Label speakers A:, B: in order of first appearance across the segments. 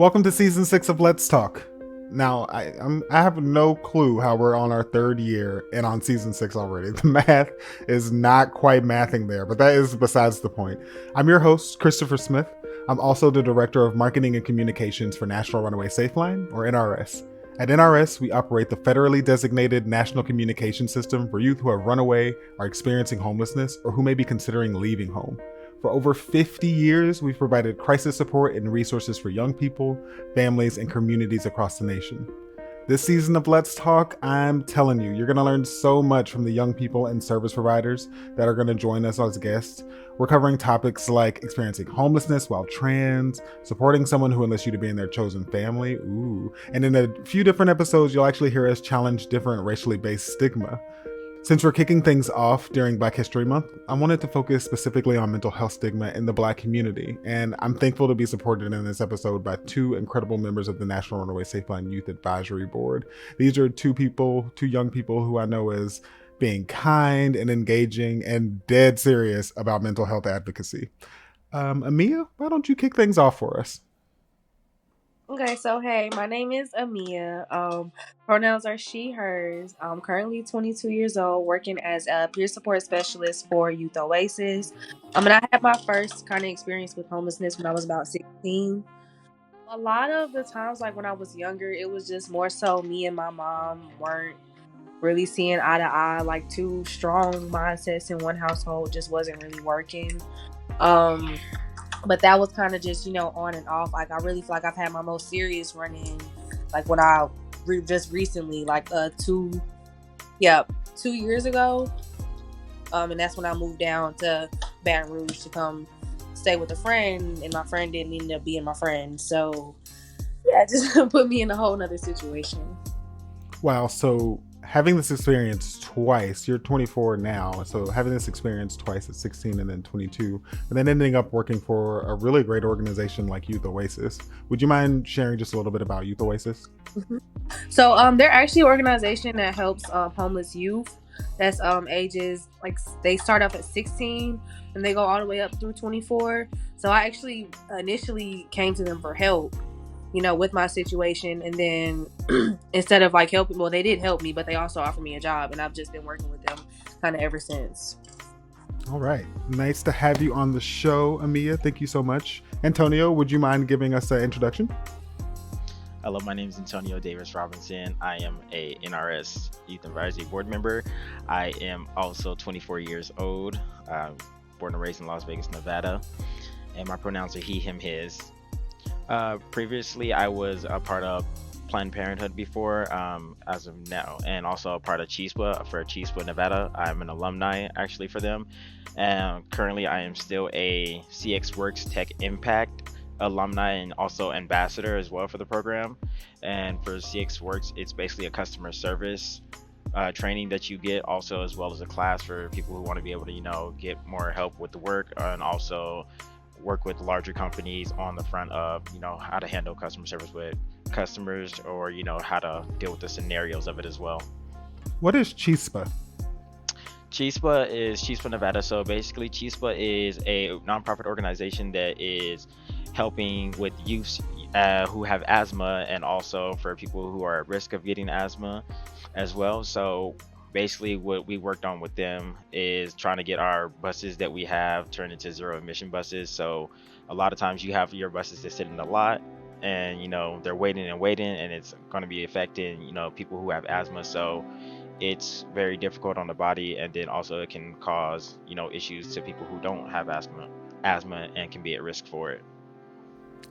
A: Welcome to season 6 of Let's Talk. Now, I have no clue how we're on our third year and on season 6 already. The math is not quite mathing there, but that is besides the point. I'm your host, Christopher Smith. I'm also the Director of Marketing and Communications for National Runaway Safeline, or NRS. At NRS, we operate the federally designated national communication system for youth who have run away, are experiencing homelessness, or who may be considering leaving home. For over 50 years, we've provided crisis support and resources for young people, families, and communities across the nation. This season of Let's Talk, I'm telling you, you're going to learn so much from the young people and service providers that are going to join us as guests. We're covering topics like experiencing homelessness while trans, supporting someone who enlists you to be in their chosen family, and in a few different episodes, you'll actually hear us challenge different racially based stigma. Since we're kicking things off during Black History Month, I wanted to focus specifically on mental health stigma in the Black community, and I'm thankful to be supported in this episode by two incredible members of the National Runaway Safeline Youth Advisory Board. These are two young people who I know as being kind and engaging and dead serious about mental health advocacy. Amea, why don't you kick things off for us?
B: Okay, so hey, my name is Amea. Pronouns are she, hers. I'm currently 22 years old, working as a peer support specialist for Youth Oasis. And I had my first kind of experience with homelessness when I was about 16. A lot of the times, like when I was younger, it was just more so me and my mom weren't really seeing eye to eye. Like two strong mindsets in one household just wasn't really working. But that was kind of just, on and off. Like, I really feel like I've had my most serious run-in, like, when I just recently, like, 2 years ago. And that's when I moved down to Baton Rouge to come stay with a friend, and my friend didn't end up being my friend. So, yeah, it just put me in a whole nother situation.
A: Wow, so having this experience twice, you're 24 now, so having this experience twice at 16 and then 22, and then ending up working for a really great organization like Youth Oasis. Would you mind sharing just a little bit about Youth Oasis?
B: Mm-hmm. So they're actually an organization that helps homeless youth. That's ages, like they start off at 16 and they go all the way up through 24. So I actually initially came to them for help, with my situation. And then instead of like helping, well, they did help me, but they also offered me a job, and I've just been working with them kind of ever since.
A: All right. Nice to have you on the show, Amea. Thank you so much. Antonio, would you mind giving us an introduction?
C: Hello, my name is Antonio Davis Robinson. I am a NRS Youth Advisory Board member. I am also 24 years old, born and raised in Las Vegas, Nevada, and my pronouns are he, him, his. Previously, I was a part of Planned Parenthood before, as of now, and also a part of CHISPA for CHISPA, Nevada. I'm an alumni actually for them. And currently, I am still a CX Works Tech Impact alumni and also ambassador as well for the program. And for CX Works, it's basically a customer service training that you get, also as well as a class for people who want to be able to get more help with the work, and also work with larger companies on the front of how to handle customer service with customers, or how to deal with the scenarios of it as well.
A: What is CHISPA?
C: CHISPA is CHISPA Nevada. So basically, CHISPA is a nonprofit organization that is helping with youth who have asthma, and also for people who are at risk of getting asthma as well. So basically what we worked on with them is trying to get our buses that we have turned into zero emission buses. So a lot of times you have your buses that sit in the lot, and they're waiting and it's going to be affecting people who have asthma. So it's very difficult on the body, and then also it can cause issues to people who don't have asthma and can be at risk for it.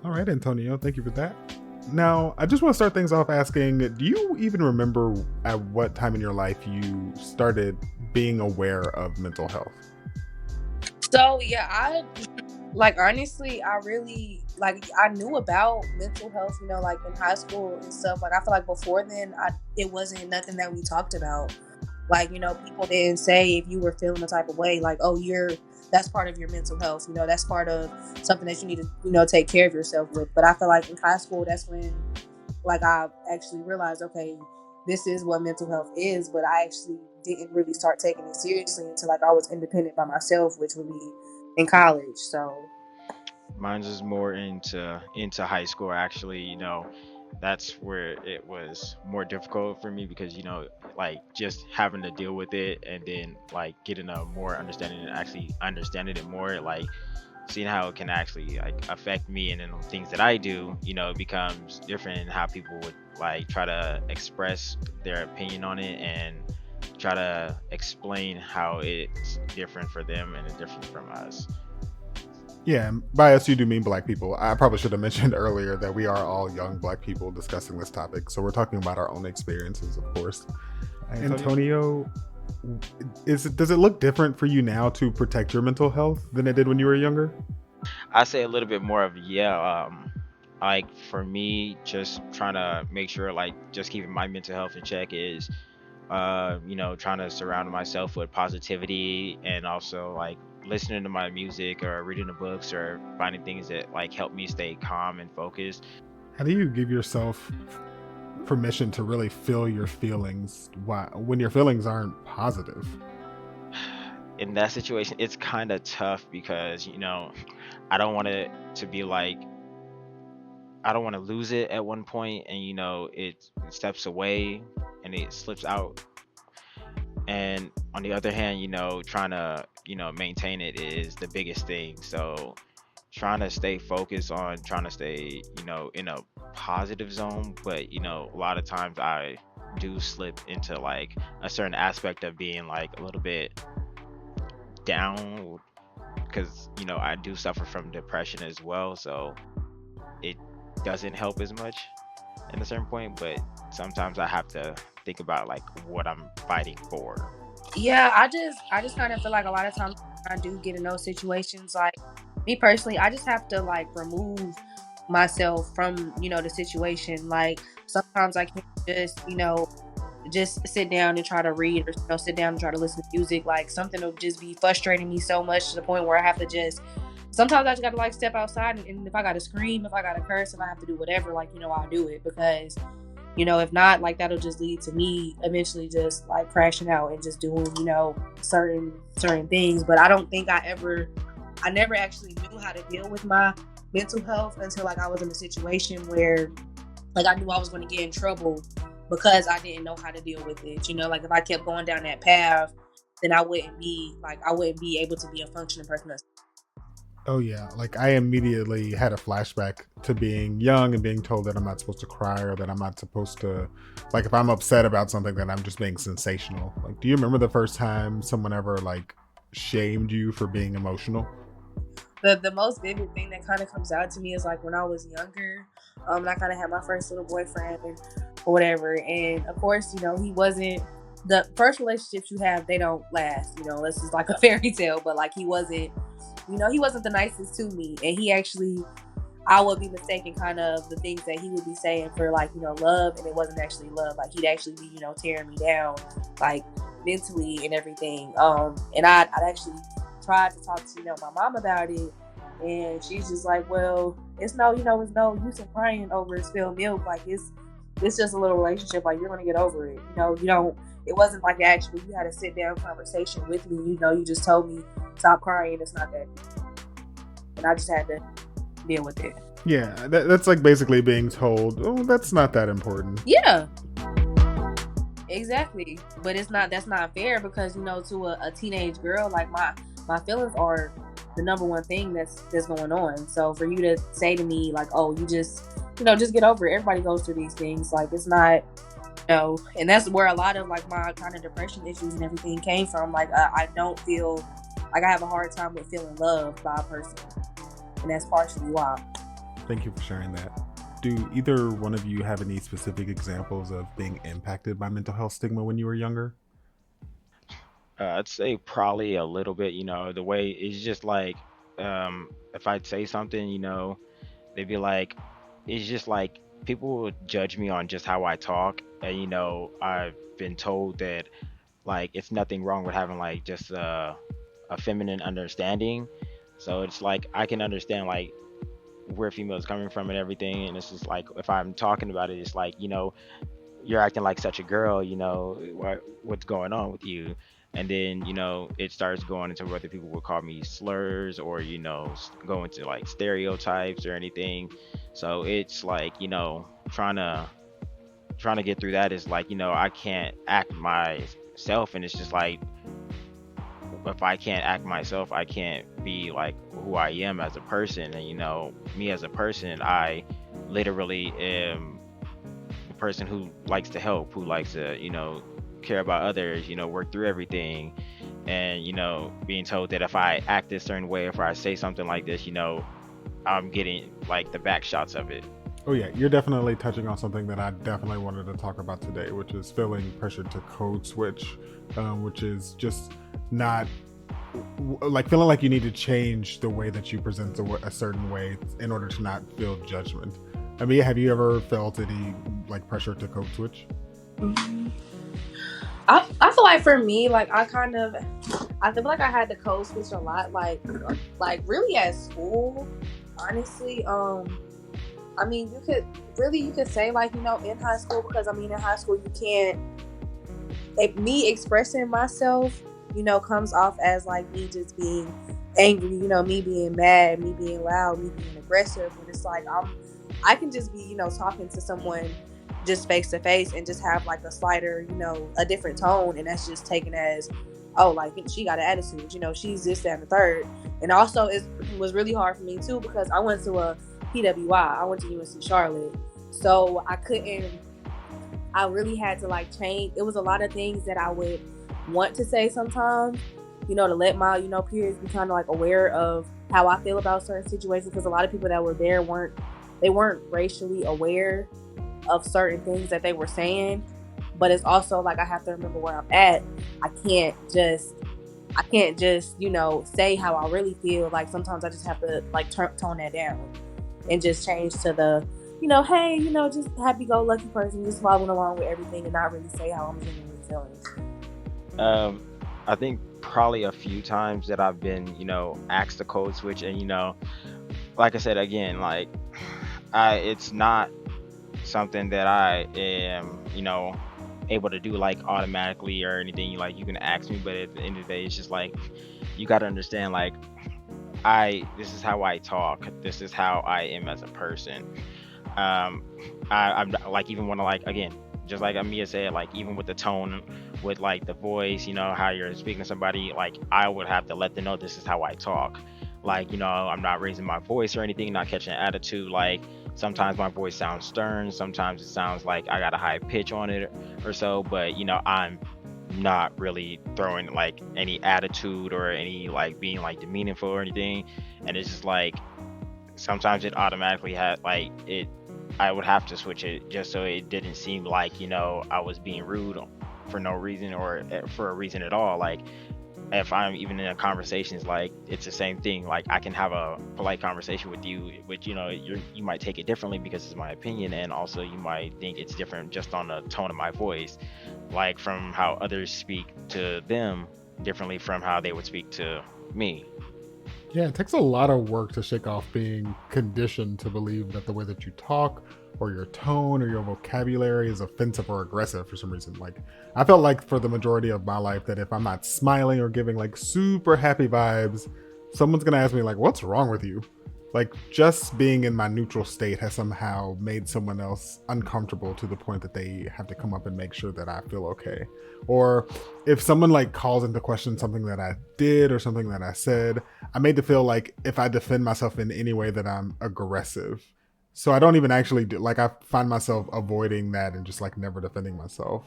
A: All right, Antonio, thank you for that. Now, I just want to start things off asking, do you even remember at what time in your life you started being aware of mental health?
B: So yeah, honestly, I really I knew about mental health, like in high school and stuff. Like I feel like before then, it wasn't nothing that we talked about. Like people didn't say if you were feeling the type of way, like that's part of your mental health. That's part of something that you need to take care of yourself with. But I feel like in high school, that's when I actually realized, okay, this is what mental health is. But I actually didn't really start taking it seriously until I was independent by myself, which would be in college. So
C: Mine's is more into high school actually, that's where it was more difficult for me because like just having to deal with it and then like getting a more understanding and actually understanding it more, like seeing how it can actually like affect me and then the things that I do, it becomes different in how people would like try to express their opinion on it and try to explain how it's different for them and it's different from us.
A: Yeah, and by us, you do mean black people. I probably should have mentioned earlier that we are all young black people discussing this topic. So we're talking about our own experiences, of course. Antonio, does it look different for you now to protect your mental health than it did when you were younger?
C: I say a little bit more of, yeah, like for me, just trying to make sure like just keeping my mental health in check is trying to surround myself with positivity and also like listening to my music or reading the books or finding things that like help me stay calm and focused.
A: How do you give yourself permission to really feel your feelings when your feelings aren't positive?
C: In that situation, it's kind of tough because I don't want it to be like I don't want to lose it at one point and it steps away and it slips out, and on the other hand, trying to maintain it is the biggest thing. So trying to stay focused on trying to stay in a positive zone, but a lot of times I do slip into like a certain aspect of being like a little bit down because I do suffer from depression as well, so it doesn't help as much in a certain point, but sometimes I have to think about like what I'm fighting for.
B: Yeah, I just kind of feel like a lot of times I do get in those situations. Like me personally, I just have to like remove myself from the situation. Like sometimes I can't just sit down and try to read, or sit down and try to listen to music. Like something will just be frustrating me so much to the point where I have to just sometimes I just gotta like step outside, and if I gotta scream, if I gotta curse, if I have to do whatever, like I'll do it, because if not, like that'll just lead to me eventually just like crashing out and just doing certain things. But I don't think I never actually knew how to deal with my mental health until like I was in a situation where like I knew I was going to get in trouble because I didn't know how to deal with it. Like if I kept going down that path, then I wouldn't be able to be a functioning person.
A: Oh yeah, like I immediately had a flashback to being young and being told that I'm not supposed to cry or that I'm not supposed to, like if I'm upset about something, then I'm just being sensational. Like, do you remember the first time someone ever like shamed you for being emotional?
B: The most vivid thing that kind of comes out to me is like when I was younger, and I kind of had my first little boyfriend or whatever, and of course, he wasn't the first relationships you have. They don't last, this is like a fairy tale, but like he wasn't the nicest to me, and he actually I would be mistaken kind of the things that he would be saying for like, love, and it wasn't actually love. Like he'd actually be, tearing me down like mentally and everything. And I'd actually tried to talk to, my mom about it, and she's just like, well, it's no use in crying over spilled milk. Like it's just a little relationship. Like you're gonna get over it. You don't it wasn't like actually you had a sit down conversation with me. You just told me stop crying. It's not that, and I just had to deal with it.
A: Yeah, that's like basically being told, oh, that's not that important.
B: Yeah, exactly. But that's not fair because to a teenage girl, like my feelings are the number one thing that's going on. So for you to say to me like, oh, you just get over it. Everybody goes through these things. Like it's not. And that's where a lot of like my kind of depression issues and everything came from. Like I don't feel like I have a hard time with feeling loved by a person, and that's partially why.
A: Thank you for sharing that. Do either one of you have any specific examples of being impacted by mental health stigma when you were younger?
C: I'd say probably a little bit. The way it's just like, if I'd say something, they'd be like, it's just like people would judge me on just how I talk, and I've been told that like it's nothing wrong with having like just a feminine understanding. So it's like I can understand like where females coming from and everything, and it's just like if I'm talking about it, it's like you're acting like such a girl, what's going on with you? And then, it starts going into whether people would call me slurs or, go into like stereotypes or anything. So it's like, trying to get through that is like, I can't act myself. And it's just like, if I can't act myself, I can't be like who I am as a person. And, me as a person, I literally am the person who likes to help, who likes to, care about others, work through everything. And, being told that if I act this certain way, if I say something like this, I'm getting like the back shots of it.
A: Oh yeah, you're definitely touching on something that I definitely wanted to talk about today, which is feeling pressured to code switch, which is just not like feeling like you need to change the way that you present a certain way in order to not feel judgment. I mean, have you ever felt any like pressure to code switch?
B: Mm-hmm. I feel like for me, like I feel like I had to code switch a lot, like really at school, honestly. I mean, you could say like, in high school, because I mean, in high school, you can't, me expressing myself, comes off as like me just being angry, me being mad, me being loud, me being aggressive. But it's like, I can just be, talking to someone just face to face and just have like a slighter, a different tone. And that's just taken as, oh, like she got an attitude, she's this, that, and the third. And also it was really hard for me too, because I went to a PWI. I went to UNC Charlotte. So I really had to like change. It was a lot of things that I would want to say sometimes, to let my, peers be kind of like aware of how I feel about certain situations. Because a lot of people that were there weren't racially aware of certain things that they were saying. But it's also like, I have to remember where I'm at. I can't just, say how I really feel. Like sometimes I just have to like tone that down and just change to the, hey, just happy-go-lucky person, just following along with everything and not really say how I'm genuinely feeling.
C: I think probably a few times that I've been, asked to code switch, and like I said again, like it's not something that I am, able to do like automatically or anything. Like you can ask me, but at the end of the day, it's just like you got to understand, like this is how I talk. This is how I am as a person. I'm like, even when like, again, just like Amea said, like even with the tone, with like the voice, how you're speaking to somebody, like I would have to let them know this is how I talk. Like, I'm not raising my voice or anything, not catching an attitude. Like sometimes my voice sounds stern, sometimes it sounds like I got a high pitch on it or so, but I'm not really throwing like any attitude or any like being like demeaningful or anything. And it's just like sometimes it automatically had like it, I would have to switch it just so it didn't seem like I was being rude for no reason or for a reason at all. Like if I'm even in a conversation, it's like it's the same thing. Like I can have a polite conversation with you, which you might take it differently because it's my opinion, and also you might think it's different just on the tone of my voice, like from how others speak to them differently from how they would speak to me.
A: Yeah, it takes a lot of work to shake off being conditioned to believe that the way that you talk or your tone or your vocabulary is offensive or aggressive for some reason. Like I felt like for the majority of my life that if I'm not smiling or giving like super happy vibes, someone's gonna ask me like, what's wrong with you? Like just being in my neutral state has somehow made someone else uncomfortable to the point that they have to come up and make sure that I feel okay. Or if someone like calls into question something that I did or something that I said, I made to feel like if I defend myself in any way that I'm aggressive. So I don't even actually do, like I find myself avoiding that and just like never defending myself.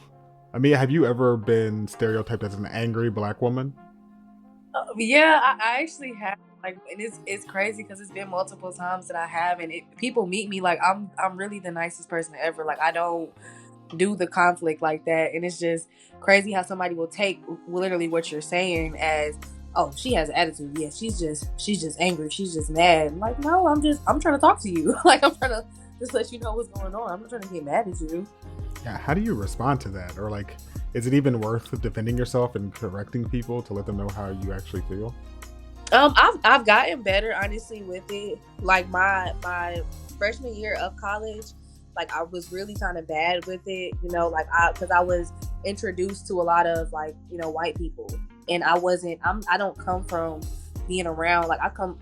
A: Amea, have you ever been stereotyped as an angry Black woman?
B: Yeah, I actually have. Like, and it's crazy because it's been multiple times that I have, and people meet me like I'm really the nicest person ever. Like I don't do the conflict like that, and it's just crazy how somebody will take literally what you're saying as, oh, she has an attitude. Yeah, she's just angry. She's just mad. I'm like, no, I'm trying to talk to you. Like I'm trying to just let you know what's going on. I'm not trying to get mad at you.
A: Yeah, how do you respond to that? Or like, is it even worth defending yourself and correcting people to let them know how you actually feel?
B: I've gotten better honestly with it. Like my freshman year of college, like I was really kind of bad with it, like because I was introduced to a lot of like, you know, white people. And I don't come from being around, like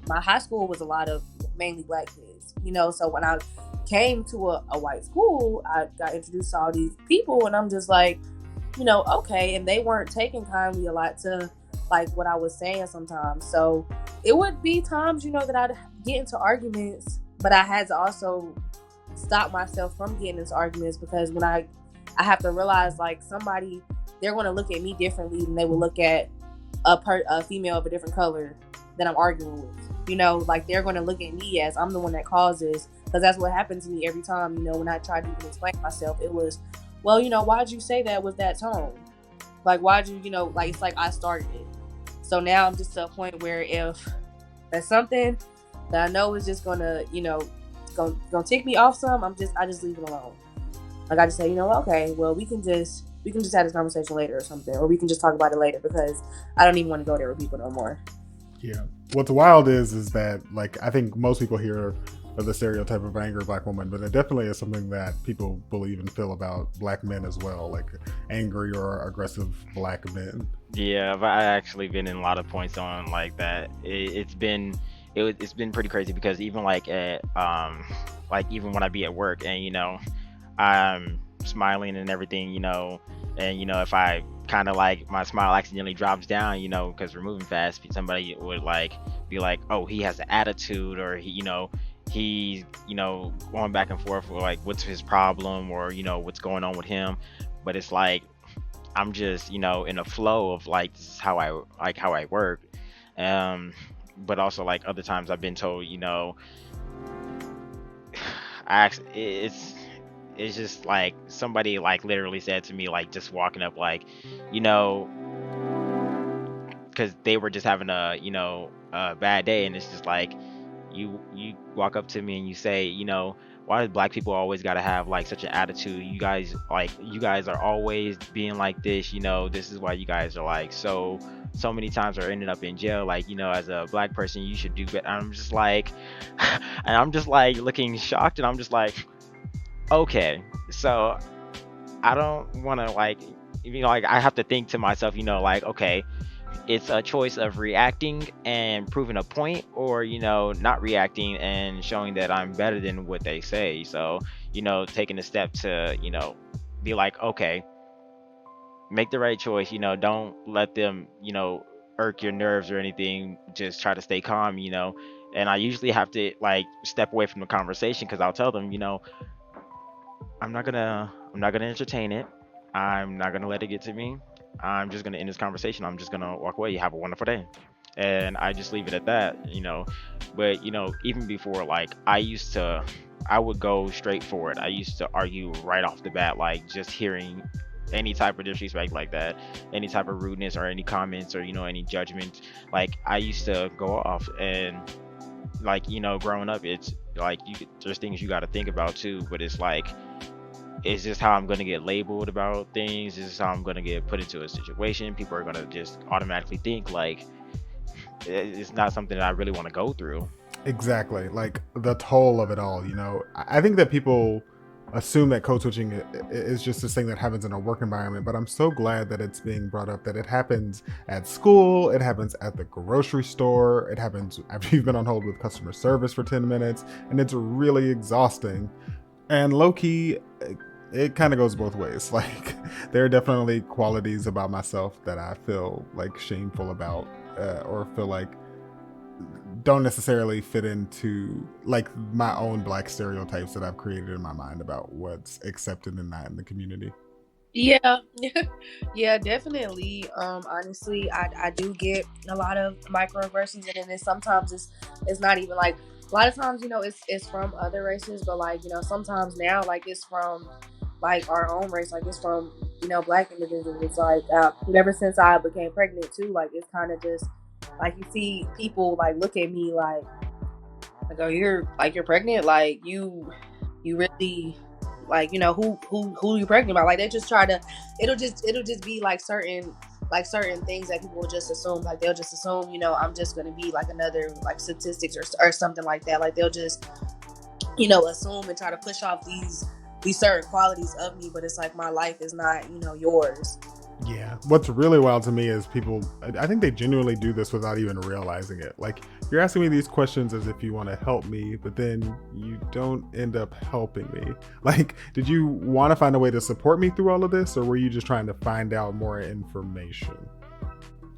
B: my high school was a lot of mainly black kids, you know, so when I came to a white school, I got introduced to all these people, and I'm just like, you know, okay, and they weren't taking kindly a lot to like what I was saying sometimes. So it would be times, you know, that I'd get into arguments, but I had to also stop myself from getting into arguments, because when I have to realize, like, somebody, they're going to look at me differently than they will look at a female of a different color that I'm arguing with. You know, like, they're going to look at me as I'm the one that causes, because that's what happened to me every time. You know, when I tried to even explain myself, it was, well, you know, why'd you say that with that tone? Like, why'd you, you know, like, it's like I started it. So now I'm just to a point where if that's something that I know is just gonna, you know, gonna tick me off some, I just leave it alone. Like, I just say, you know, okay, well, we can just have this conversation later or something, or we can just talk about it later, because I don't even want to go there with people no more.
A: Yeah. What's wild is that, like, I think most people hear of the stereotype of angry black woman, but it definitely is something that people believe and feel about black men as well, like angry or aggressive black men.
C: Yeah, but I actually been in a lot of points on like that. It's been pretty crazy, because even like at like even when I be at work and, you know, I'm smiling and everything, you know, and, you know, if I kind of like my smile accidentally drops down, you know, because we're moving fast, somebody would like be like, oh, he has an attitude, or he, you know, he's, you know, going back and forth with like what's his problem, or, you know, what's going on with him. But it's like I'm just, you know, in a flow of like, this is how I work. But also like other times I've been told, you know, it's just like somebody like literally said to me, like, just walking up, like, you know, because they were just having a, you know, a bad day, and it's just like you walk up to me and you say, you know, why do black people always got to have like such an attitude? You guys are always being like this, you know, this is why you guys are like so many times are ending up in jail, like, you know, as a black person you should do better. I'm just like and I'm just like looking shocked, and I'm just like, okay, so I don't want to, like, you know, like I have to think to myself, you know, like, okay, it's a choice of reacting and proving a point, or, you know, not reacting and showing that I'm better than what they say. So, you know, taking a step to, you know, be like, okay, make the right choice, you know, don't let them, you know, irk your nerves or anything, just try to stay calm, you know. And I usually have to like step away from the conversation, because I'll tell them, you know, I'm not gonna entertain it. I'm not gonna let it get to me. I'm just gonna end this conversation. I'm just gonna walk away. You have a wonderful day. And I just leave it at that, you know. But, you know, even before, like, I would go straight for it. I used to argue right off the bat, like, just hearing any type of disrespect like that, any type of rudeness or any comments or, you know, any judgment. Like, I used to go off, and like, you know, growing up, it's like there's things you got to think about too, but it's like, is this how I'm going to get labeled about things? Is this how I'm going to get put into a situation? People are going to just automatically think like it's not something that I really want to go through.
A: Exactly. Like the toll of it all, you know. I think that people assume that code switching is just this thing that happens in a work environment, but I'm so glad that it's being brought up, that it happens at school, it happens at the grocery store, it happens after you've been on hold with customer service for 10 minutes, and it's really exhausting. And low-key, it kind of goes both ways. Like, there are definitely qualities about myself that I feel like shameful about, or feel like don't necessarily fit into like my own black stereotypes that I've created in my mind about what's accepted and not in the community.
B: Yeah, yeah, definitely. Honestly, I do get a lot of microaggressions, and then sometimes it's not even like, a lot of times, you know, it's from other races, but like, you know, sometimes now, like, it's from like our own race, like it's from, you know, black individuals. It's like, ever since I became pregnant too, like, it's kind of just like, you see people like look at me like, oh, you're pregnant, like you really, like, you know, who you pregnant about, like, they just try to, it'll just be like certain things that people will just assume, like they'll just assume, you know, I'm just gonna be like another like statistics or something like that, like they'll just, you know, assume and try to push off these these certain qualities of me, but it's like my life is not, yours.
A: Yeah. What's really wild to me is people, I think they genuinely do this without even realizing it. Like, you're asking me these questions as if you want to help me, but then you don't end up helping me. Like, did you want to find a way to support me through all of this, or were you just trying to find out more information?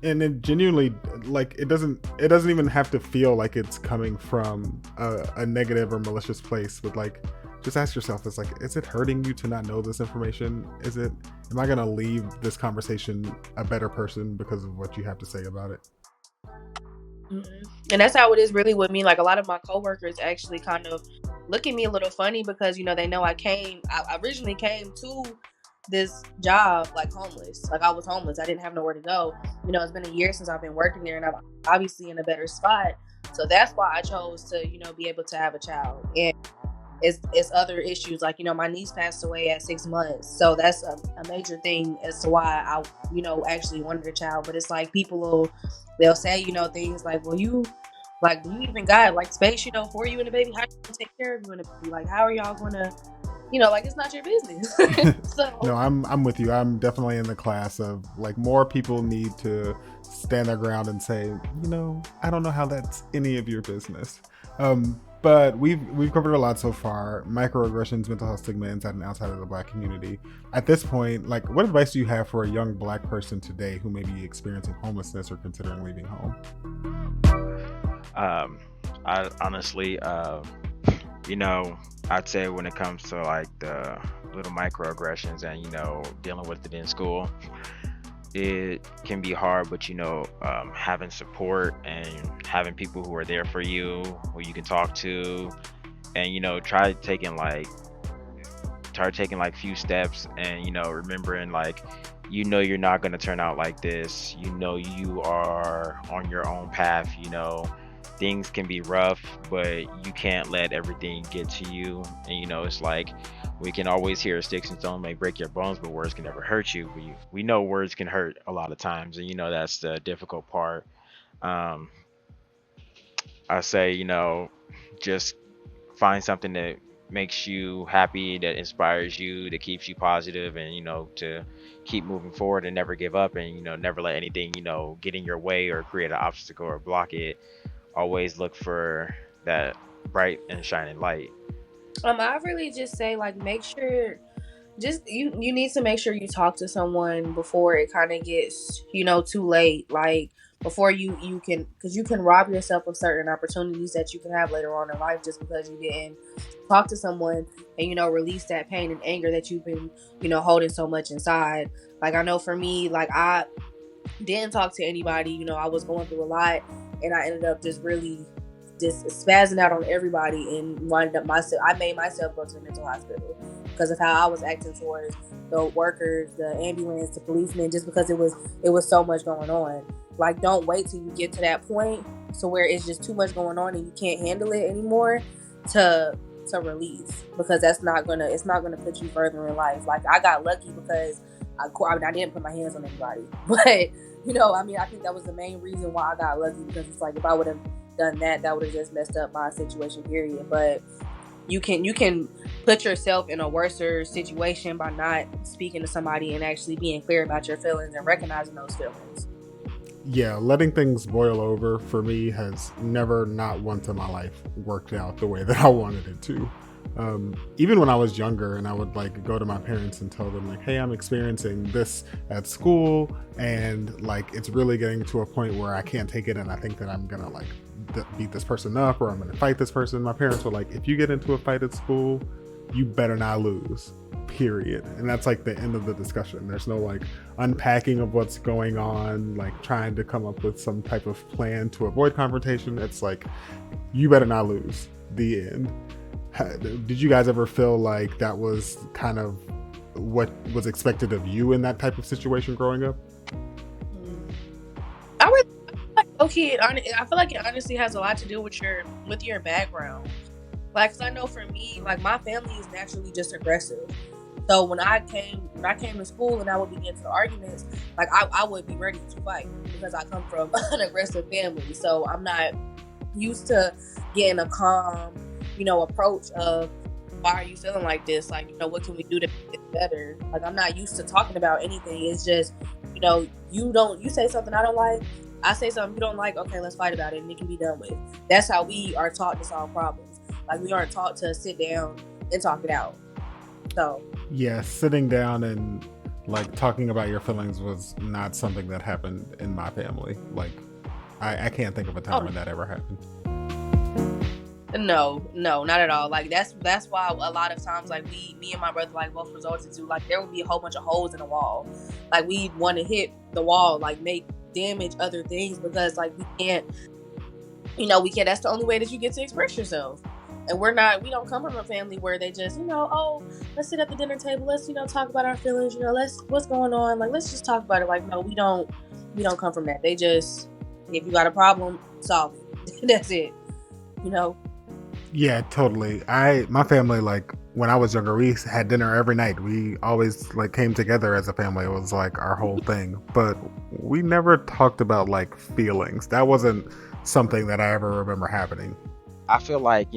A: And it genuinely, like, it doesn't even have to feel like it's coming from a negative or malicious place, but like, just ask yourself, it's like, is it hurting you to not know this information? Am I going to leave this conversation a better person because of what you have to say about it?
B: Mm-hmm. And that's how it is really with me. Like, a lot of my coworkers actually kind of look at me a little funny because, they know I originally came to this job like homeless. Like, I was homeless. I didn't have nowhere to go. It's been a year since I've been working there, and I'm obviously in a better spot. So that's why I chose to, be able to have a child. And it's other issues. Like, my niece passed away at 6 months. So that's a major thing as to why I, actually wanted a child. But it's like they'll say, things like, well, do you even got like space, for you and the baby? How are you gonna take care of you and the baby? Like, how are y'all gonna, like, it's not your business. So
A: No, I'm with you. I'm definitely in the class of like, more people need to stand their ground and say, I don't know how that's any of your business. But we've covered a lot so far: microaggressions, mental health stigma inside and outside of the Black community. At this point, like, what advice do you have for a young Black person today who may be experiencing homelessness or considering leaving home?
C: I honestly, I'd say when it comes to like the little microaggressions and dealing with it in school, it can be hard, but having support and having people who are there for you, who you can talk to, and try taking like few steps, and remembering like you're not going to turn out like this. You are on your own path. Things can be rough, but you can't let everything get to you. And it's like, we can always hear sticks and stones may break your bones, but words can never hurt you. We know words can hurt a lot of times, and that's the difficult part. I say, just find something that makes you happy, that inspires you, that keeps you positive, and to keep moving forward and never give up, and never let anything get in your way or create an obstacle or block it. Always look for that bright and shining light.
B: I really just say, like, make sure, you need to make sure you talk to someone before it kind of gets, too late. Like, before you can, because you can rob yourself of certain opportunities that you can have later on in life just because you didn't talk to someone and, release that pain and anger that you've been, holding so much inside. Like, I know for me, like, I didn't talk to anybody. I was going through a lot, and I ended up just really spazzing out on everybody and winded up I made myself go to the mental hospital because of how I was acting towards the workers, the ambulance, the policemen, just because it was so much going on. Like, don't wait till you get to that point to where it's just too much going on and you can't handle it anymore to release, because it's not gonna put you further in life. Like, I got lucky because I didn't put my hands on anybody, but I think that was the main reason why I got lucky, because it's like, if I would have done that would have just messed up my situation, period. But you can put yourself in a worse situation by not speaking to somebody and actually being clear about your feelings and recognizing those feelings.
A: Yeah, letting things boil over for me has never, not once in my life, worked out the way that I wanted it to. Even when I was younger, and I would like go to my parents and tell them like, hey, I'm experiencing this at school, and like, it's really getting to a point where I can't take it, and I think that I'm gonna like beat this person up, or I'm gonna fight this person. My parents were like, if you get into a fight at school, you better not lose, period. And that's like the end of the discussion. There's no like unpacking of what's going on, like trying to come up with some type of plan to avoid confrontation. It's like, you better not lose, the end. Did you guys ever feel like that was kind of what was expected of you in that type of situation growing up?
B: I really okay. I feel like it honestly has a lot to do with your background. Like, 'cause I know for me, like, my family is naturally just aggressive. So when I came to school and I would be into arguments, like, I would be ready to fight because I come from an aggressive family. So I'm not used to getting a calm, approach of, why are you feeling like this? Like, what can we do to make it better? Like, I'm not used to talking about anything. It's just, you say something I don't like, I say something you don't like, okay, let's fight about it and it can be done with. That's how we are taught to solve problems. Like, we aren't taught to sit down and talk it out. So
A: yeah, sitting down and like talking about your feelings was not something that happened in my family. Like, I can't think of a time when that ever happened.
B: No, not at all. Like, that's why a lot of times, like, me and my brother, like, both resorted to, like, there would be a whole bunch of holes in the wall. Like, we'd want to hit the wall, like, make damage other things, because, like, we can't, that's the only way that you get to express yourself. And we don't come from a family where they just, let's sit at the dinner table, let's, talk about our feelings, what's going on, like, let's just talk about it. Like, no, we don't come from that. They just, if you got a problem, solve it. That's it.
A: Yeah, totally. My family, like, when I was younger, we had dinner every night. We always, like, came together as a family. It was, like, our whole thing. But we never talked about, like, feelings. That wasn't something that I ever remember happening.
C: I feel like,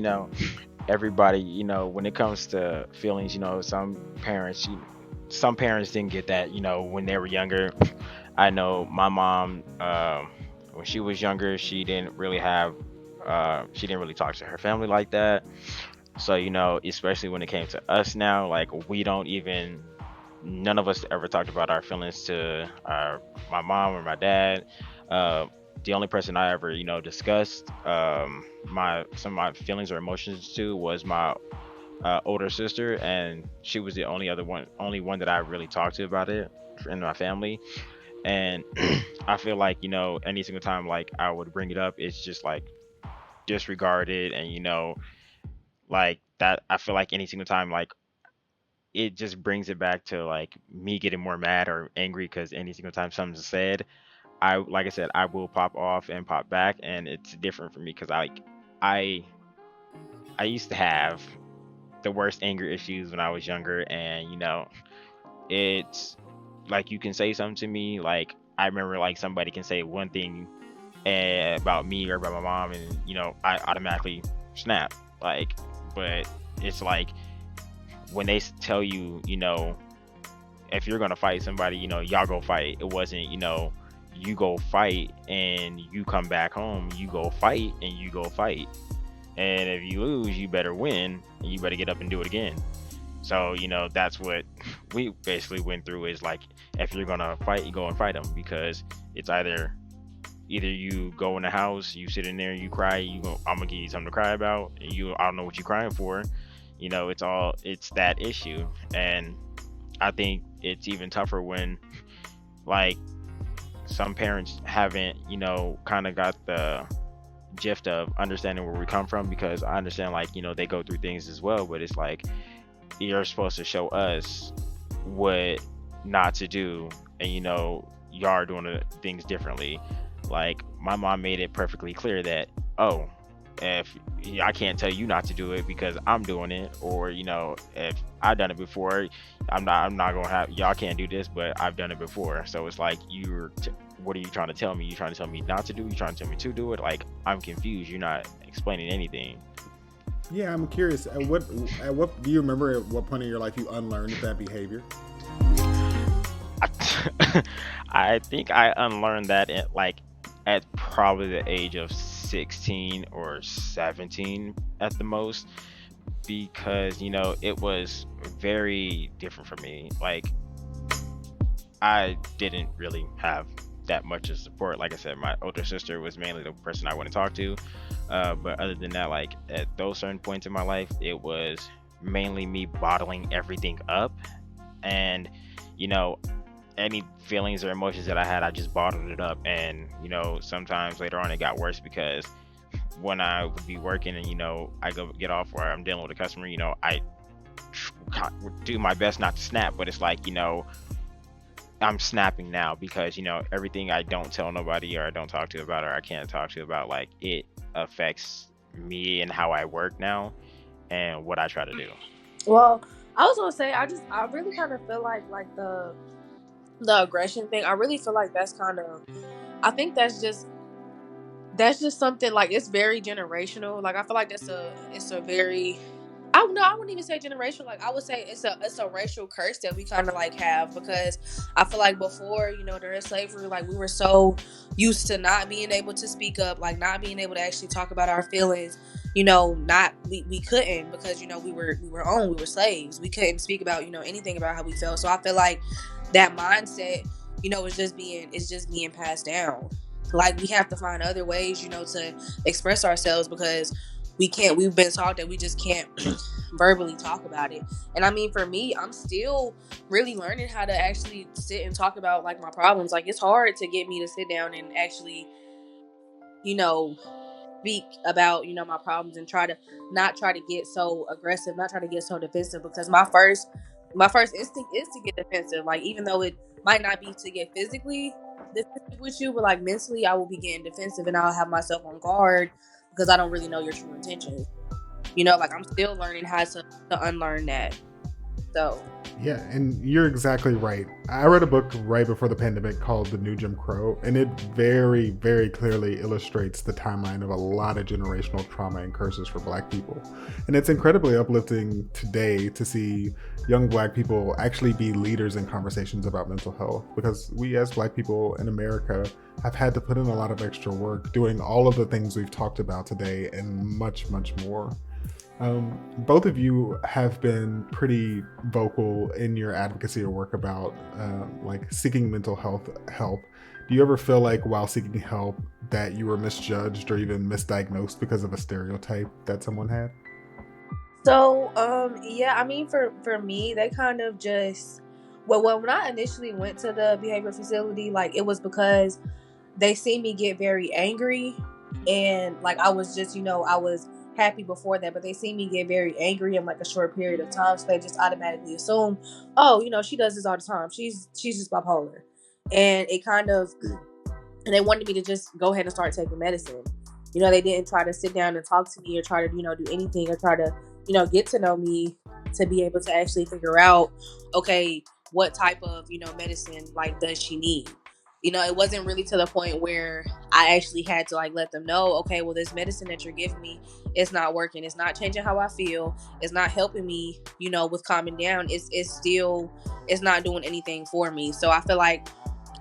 C: everybody, when it comes to feelings, some parents didn't get that, when they were younger. I know my mom, when she was younger, she didn't really talk to her family like that. So, especially when it came to us now, like, none of us ever talked about our feelings to my mom or my dad. The only person I ever, discussed some of my feelings or emotions to was my older sister, and she was the only one that I really talked to about it in my family. And I feel like, any single time, like, I would bring it up, it's just like disregarded, and like that. I feel like any single time, like, it just brings it back to, like, me getting more mad or angry, because any single time something's said, like I said, I will pop off and pop back, and it's different for me because I used to have the worst anger issues when I was younger, and it's like, you can say something to me, like, I remember, like, somebody can say one thing about me or about my mom, and I automatically snap, like. But it's like, when they tell you, if you're gonna fight somebody, y'all go fight. It wasn't, you go fight and you come back home, you go fight and you go fight, and if you lose, you better win and you better get up and do it again. So that's what we basically went through, is like, if you're gonna fight, you go and fight them, because it's either you go in the house, you sit in there, you cry, I'm gonna give you something to cry about, and I don't know what you're crying for. It's that issue. And I think it's even tougher when, like, some parents haven't, kind of got the gift of understanding where we come from, because I understand, like, they go through things as well, but it's like, you're supposed to show us what not to do, and y'all are doing the things differently. Like, my mom made it perfectly clear that, if I can't tell you not to do it because I'm doing it, or if I've done it before, I'm not gonna have, y'all can't do this, but I've done it before. So it's like, what are you trying to tell me? You trying to tell me not to do? You trying to tell me to do it? Like, I'm confused. You're not explaining anything.
A: Yeah, I'm curious. At what do you remember, at what point in your life you unlearned that behavior?
C: I think I unlearned that at probably the age of 16 or 17 at the most, because it was very different for me. Like, I didn't really have that much of support. Like I said, my older sister was mainly the person I want to talk to, but other than that, like, at those certain points in my life, it was mainly me bottling everything up, and any feelings or emotions that I had, I just bottled it up. And sometimes later on it got worse, because when I would be working and I go get off, or I'm dealing with a customer, I would do my best not to snap, but it's like, I'm snapping now, because everything I don't tell nobody, or I don't talk to about, or I can't talk to about, like, it affects me and how I work now and what I try to do.
B: Well, I was gonna say, I really kind of feel like the aggression thing, I really feel like that's kind of, I think that's just something, like, it's very generational. Like, I feel like it's a very, I I wouldn't even say generational. Like, I would say it's a racial curse that we kind of like have, because I feel like before, during slavery, like we were so used to not being able to speak up, like not being able to actually talk about our feelings. We couldn't, because we were slaves. We couldn't speak about anything about how we felt. So I feel like that mindset, is just being passed down. Like, we have to find other ways, to express ourselves, because we've been taught that we just can't verbally talk about it. And I mean, for me, I'm still really learning how to actually sit and talk about like my problems. Like, it's hard to get me to sit down and actually, speak about, my problems, and not try to get so aggressive, not try to get so defensive, because my first instinct is to get defensive. Like, even though it might not be to get physically defensive with you, but like mentally, I will be getting defensive, and I'll have myself on guard, because I don't really know your true intentions. Like, I'm still learning how to unlearn that. So
A: yeah, and you're exactly right. I read a book right before the pandemic called The New Jim Crow, and it very, very clearly illustrates the timeline of a lot of generational trauma and curses for Black people. And it's incredibly uplifting today to see young Black people actually be leaders in conversations about mental health, because we as Black people in America have had to put in a lot of extra work doing all of the things we've talked about today and much, much more. Both of you have been pretty vocal in your advocacy or work about like seeking mental health help. Do you ever feel like while seeking help that you were misjudged or even misdiagnosed because of a stereotype that someone had?
B: So, yeah, I mean, for me, they kind of just, when I initially went to the behavior facility, like, it was because they see me get very angry, and like, I was just, I was happy before that, but they see me get very angry in like a short period of time, so they just automatically assume, oh, she does this all the time. She's just bipolar, and it kind of, and they wanted me to just go ahead and start taking medicine. They didn't try to sit down and talk to me, or try to, do anything, or try to, get to know me, to be able to actually figure out, okay, what type of, medicine, like, does she need? It wasn't really to the point where I actually had to like let them know, okay, well, this medicine that you're giving me, it's not working. It's not changing how I feel. It's not helping me, with calming down. It's not doing anything for me. So I feel like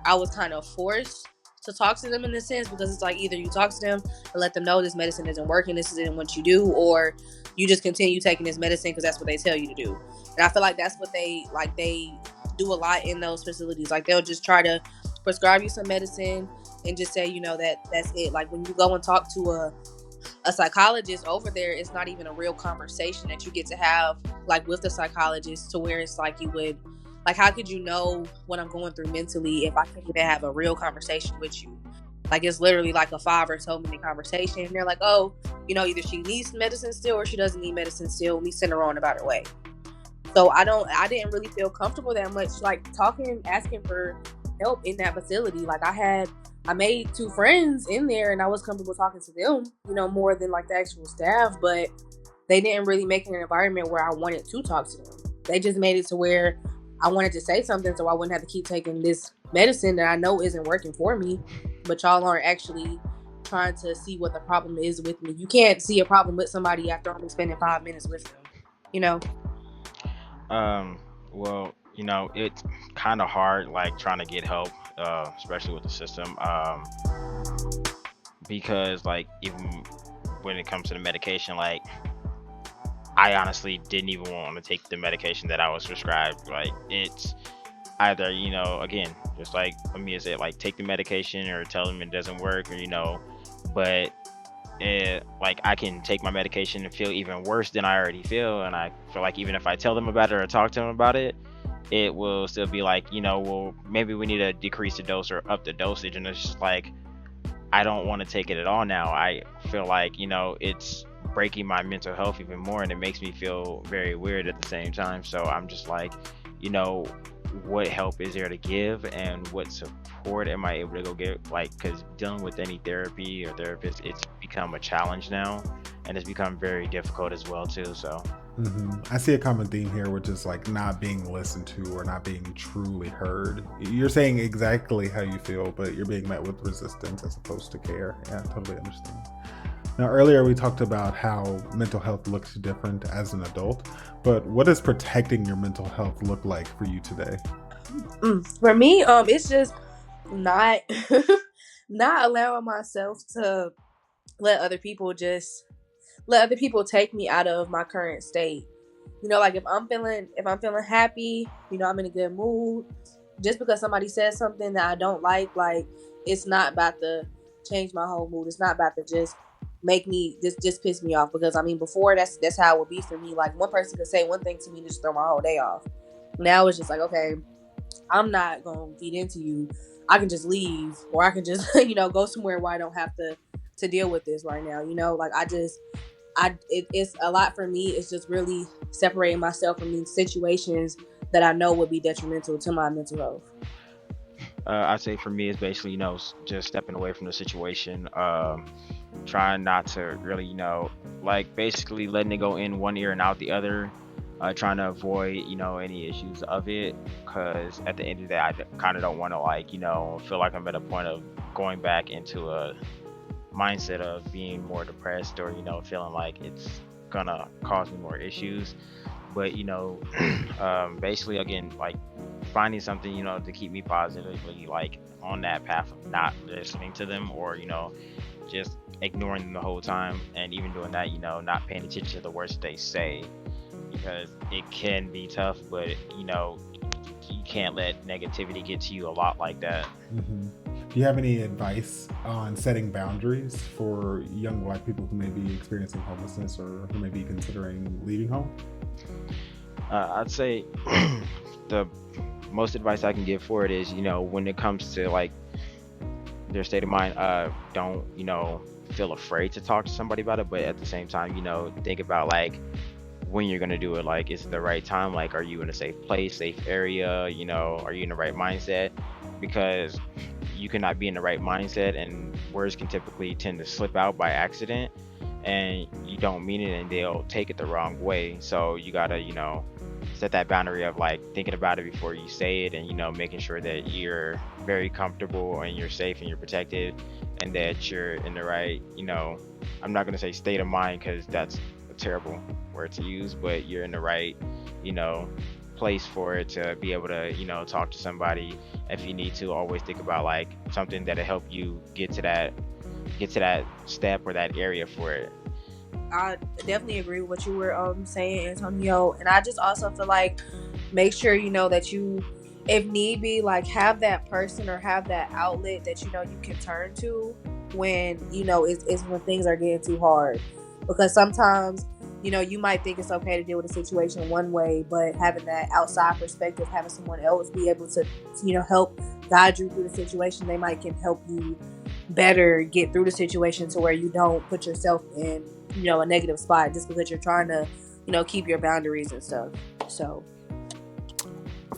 B: I was kind of forced to talk to them in a sense, because it's like, either you talk to them and let them know this medicine isn't working, this isn't what you do, or you just continue taking this medicine because that's what they tell you to do. And I feel like that's what they do a lot in those facilities. Like, they'll just try to prescribe you some medicine and just say, that's it. Like, when you go and talk to a psychologist over there, it's not even a real conversation that you get to have like with the psychologist, to where it's like, you would, like, how could you know what I'm going through mentally if I couldn't even have a real conversation with you? Like, it's literally like a 5 or so minute conversation, and they're like, oh, either she needs medicine still, or she doesn't need medicine still, and we send her on about her way. So I didn't really feel comfortable that much, like, talking, asking for help in that facility. Like, I made 2 friends in there, and I was comfortable talking to them, more than like the actual staff, but they didn't really make it an environment where I wanted to talk to them. They just made it to where I wanted to say something so I wouldn't have to keep taking this medicine that I know isn't working for me, but y'all aren't actually trying to see what the problem is with me. You can't see a problem with somebody after only spending 5 minutes with them,
C: Well, it's kind of hard, like, trying to get help, especially with the system, because, like, even when it comes to the medication, like, I honestly didn't even want to take the medication that I was prescribed. Like, it's either, again, just like Amia said, like, take the medication or tell them it doesn't work, or, but like, I can take my medication and feel even worse than I already feel. And I feel like even if I tell them about it or talk to them about it, it will still be like, well, maybe we need to decrease the dose or up the dosage. And it's just like, I don't want to take it at all now. I feel like, it's breaking my mental health even more, and it makes me feel very weird at the same time. So I'm just like, what help is there to give, and what support am I able to go get? Like, because dealing with any therapy or therapist, it's become a challenge now, and it's become very difficult as well too. So
A: I see a common theme here, which is like not being listened to or not being truly heard. You're saying exactly how you feel, but you're being met with resistance as opposed to care. Yeah, I totally understand. Now, earlier we talked about how mental health looks different as an adult, but what does protecting your mental health look like for you today?
B: For me, it's just not not allowing myself to let other people just let other people take me out of my current state. Like if I'm feeling happy, I'm in a good mood. Just because somebody says something that I don't like it's not about to change my whole mood. It's not about to just make me just piss me off. Because I mean, before that's how it would be for me. Like one person could say one thing to me and just throw my whole day off. Now it's just like, okay, I'm not gonna feed into you. I can just leave, or I can just go somewhere where I don't have to deal with this right now. Like it's a lot for me. It's just really separating myself from these situations that I know would be detrimental to my mental health.
C: I'd say for me, it's basically just stepping away from the situation, trying not to really like basically letting it go in one ear and out the other, trying to avoid any issues of it, because at the end of the day, I kind of don't want to like feel like I'm at a point of going back into a mindset of being more depressed, or feeling like it's gonna cause me more issues. But basically, again, like finding something to keep me positively like on that path of not listening to them, or just ignoring them the whole time, and even doing that, not paying attention to the words they say, because it can be tough. But you can't let negativity get to you a lot like that.
A: Hmm. Do you have any advice on setting boundaries for young Black people who may be experiencing homelessness or who may be considering leaving home?
C: I'd say the most advice I can give for it is, when it comes to like their state of mind, don't feel afraid to talk to somebody about it. But at the same time, think about like when you're gonna do it. Like, is it the right time? Like, are you in a safe place, safe area? Are you in the right mindset? Because you cannot be in the right mindset, and words can typically tend to slip out by accident, and you don't mean it, and they'll take it the wrong way. So you gotta set that boundary of like thinking about it before you say it, and making sure that you're very comfortable and you're safe and you're protected, and that you're in the right I'm not going to say state of mind, because that's a terrible word to use, but you're in the right you know place for it to be able to talk to somebody. If you need to, always think about like something that'll help you get to that step or that area for it.
B: I definitely agree with what you were saying, Antonio. And I just also feel like make sure that you, if need be, like have that person or have that outlet that you can turn to when it's when things are getting too hard. Because sometimes you might think it's okay to deal with a situation one way, but having that outside perspective, having someone else be able to help guide you through the situation, they might can help you better get through the situation to where you don't put yourself in a negative spot just because you're trying to keep your boundaries and stuff. So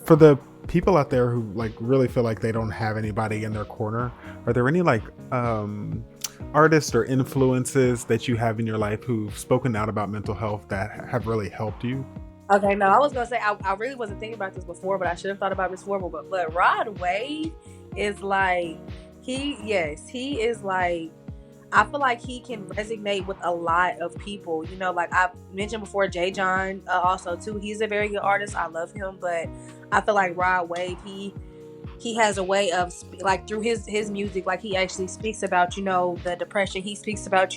A: For the people out there who like really feel like they don't have anybody in their corner, are there any like artists or influences that you have in your life who've spoken out about mental health that have really helped you?
B: okay, now I was gonna say I really wasn't thinking about this before, but I should have thought about this before. But Rod Wave is like he is like, I feel like he can resonate with a lot of people. Like I mentioned before, Jay John also too. He's a very good artist. I love him, but I feel like Rod Wave, he has a way of like through his music, like he actually speaks about the depression. He speaks about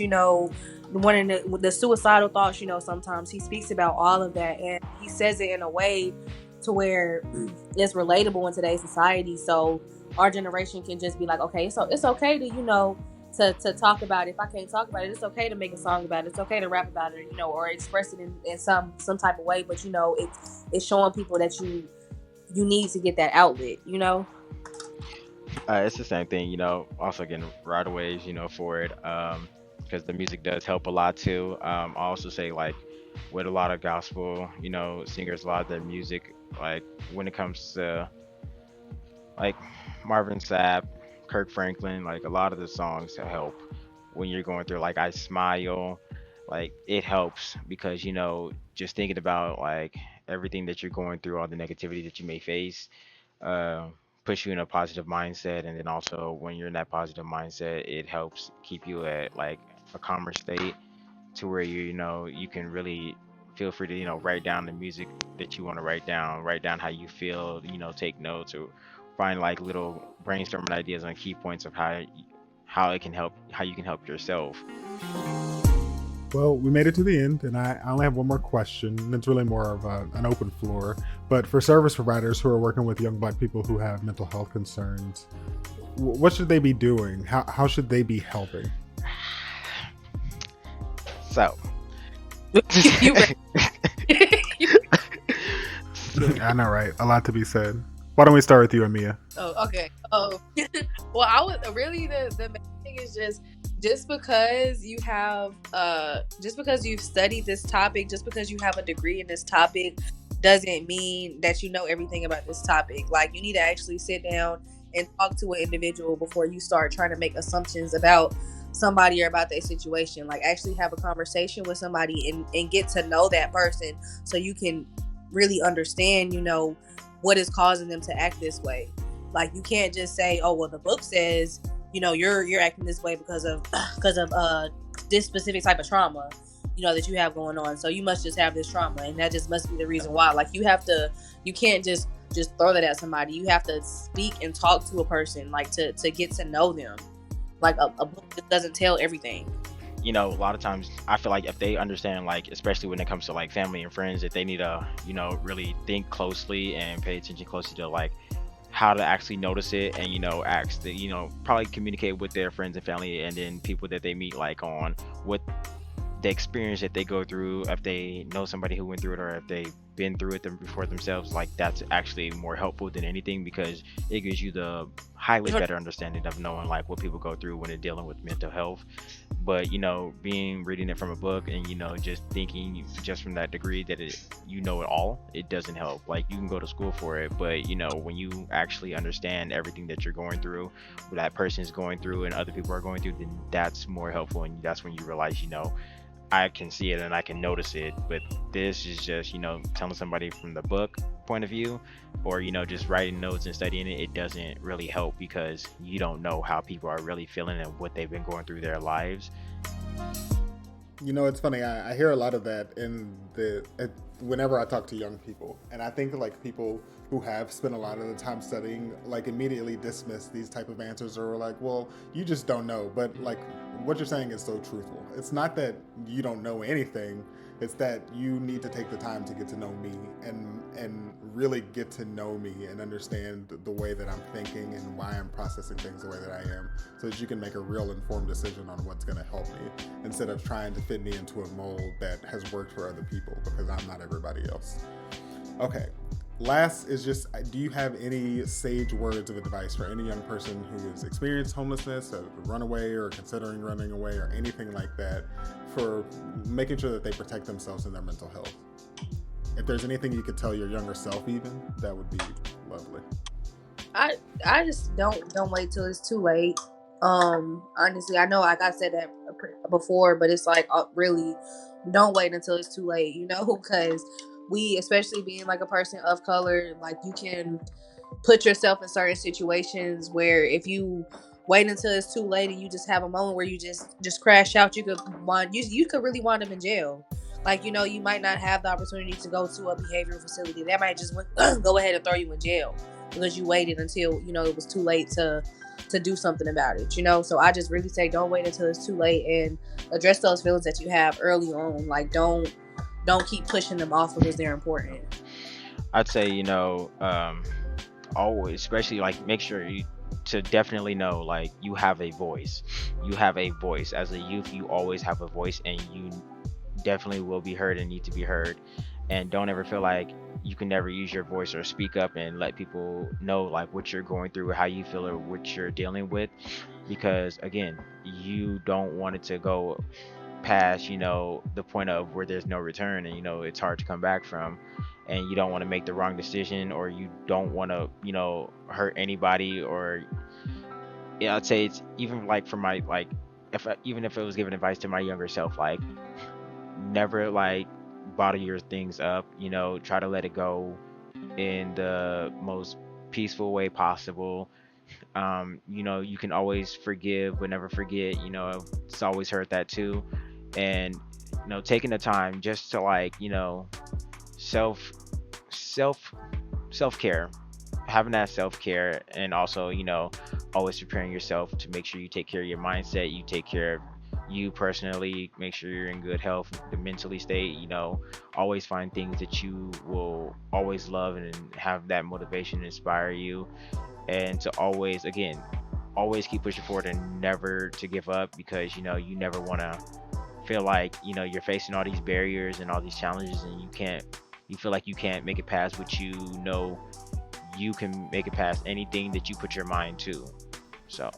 B: one in the suicidal thoughts. Sometimes he speaks about all of that, and he says it in a way to where it's relatable in today's society. So our generation can just be like, okay, so it's okay to to talk about it. If I can't talk about it, it's okay to make a song about it. It's okay to rap about it, or express it in some type of way. But it's showing people that you need to get that outlet.
C: It's the same thing, also getting right away, for it, because the music does help a lot too. I also say like with a lot of gospel, singers, a lot of their music, like when it comes to like Marvin Sapp, Kirk Franklin, like a lot of the songs help when you're going through like I Smile, like it helps because just thinking about like everything that you're going through, all the negativity that you may face, uh, push you in a positive mindset. And then also when you're in that positive mindset, it helps keep you at like a calmer state to where you can really feel free to write down the music that you want to write down how you feel, take notes or find like little brainstorming ideas on key points of how you can help yourself.
A: Well, we made it to the end, and I only have one more question. And it's really more of an open floor. But for service providers who are working with young Black people who have mental health concerns, what should they be doing? How should they be helping?
C: So,
B: You
A: I know, right? A lot to be said. Why don't we start with you, Amea?
B: Oh, okay. Oh, well, I would really the main thing is just because you have just because you've studied this topic, just because you have a degree in this topic, doesn't mean that you know everything about this topic. Like, you need to actually sit down and talk to an individual before you start trying to make assumptions about somebody or about their situation. Like, actually have a conversation with somebody and get to know that person so you can really understand, what is causing them to act this way. Like, you can't just say, oh, well, the book says, you're acting this way because of this specific type of trauma, that you have going on. So you must just have this trauma, and that just must be the reason why. Like, you can't just throw that at somebody. You have to speak and talk to a person, like to get to know them. Like, a book just doesn't tell everything.
C: A lot of times I feel like if they understand, like, especially when it comes to like family and friends, that they need to, really think closely and pay attention closely to like how to actually notice it, and ask the, probably communicate with their friends and family and then people that they meet, like on what the experience that they go through, if they know somebody who went through it or if they've been through it before themselves. Like, that's actually more helpful than anything, because it gives you the highly better understanding of knowing like what people go through when they're dealing with mental health. But reading it from a book and just thinking just from that degree that you know it all, it doesn't help. Like, you can go to school for it, but when you actually understand everything that you're going through, what that person is going through and other people are going through, then that's more helpful, and that's when you realize I can see it and I can notice it. But this is just telling somebody from the book point of view, or just writing notes and studying it. It doesn't really help, because you don't know how people are really feeling and what they've been going through their lives.
A: It's funny. I hear a lot of that whenever I talk to young people, and I think like people who have spent a lot of the time studying, like, immediately dismiss these type of answers, or like, well, you just don't know. But like, what you're saying is so truthful. It's not that you don't know anything. It's that you need to take the time to get to know me and really get to know me and understand the way that I'm thinking and why I'm processing things the way that I am, so that you can make a real informed decision on what's going to help me, instead of trying to fit me into a mold that has worked for other people, because I'm not everybody else. Okay. Last is just, do you have any sage words of advice for any young person who has experienced homelessness, a runaway, or considering running away, or anything like that, for making sure that they protect themselves and their mental health? If there's anything you could tell your younger self, even, that would be lovely.
B: I just don't wait till it's too late. Honestly, I know, like I said that before, but it's like, really, don't wait until it's too late, because we, especially being like a person of color, like, you can put yourself in certain situations where if you wait until it's too late and you just have a moment where you just crash out, you could really wind up in jail. Like, you might not have the opportunity to go to a behavioral facility. That might just go ahead and throw you in jail because you waited until it was too late to do something about it. So I just really say, don't wait until it's too late, and address those feelings that you have early on. Like, don't keep pushing them off because they're important.
C: I'd say always, especially like, make sure to definitely know, like, you have a voice. As a youth, you always have a voice, and you definitely will be heard and need to be heard. And don't ever feel like you can never use your voice or speak up and let people know like what you're going through or how you feel or what you're dealing with, because again, you don't want it to go past the point of where there's no return, and it's hard to come back from, and you don't want to make the wrong decision, or you don't want to hurt anybody. Or I'd say it's even like for my, like, even if it was giving advice to my younger self, like, never like bottle your things up, try to let it go in the most peaceful way possible. You can always forgive but never forget. It's always heard that too. And taking the time just to, like, self self self care, having that self care, and also always preparing yourself to make sure you take care of your mindset, you take care of you personally, make sure you're in good health, the mentally state. Always find things that you will always love and have that motivation to inspire you, and to always, again, always keep pushing forward and never to give up, because you never want to feel like you're facing all these barriers and all these challenges, and you feel like you can't make it past, but you can make it past anything that you put your mind to. So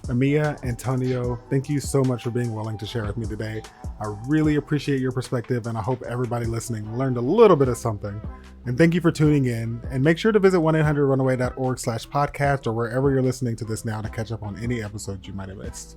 A: Amea, Antonio, thank you so much for being willing to share with me today. I really appreciate your perspective, and I hope everybody listening learned a little bit of something. And thank you for tuning in. And make sure to visit 1-800-runaway.org/podcast or wherever you're listening to this now to catch up on any episodes you might have missed.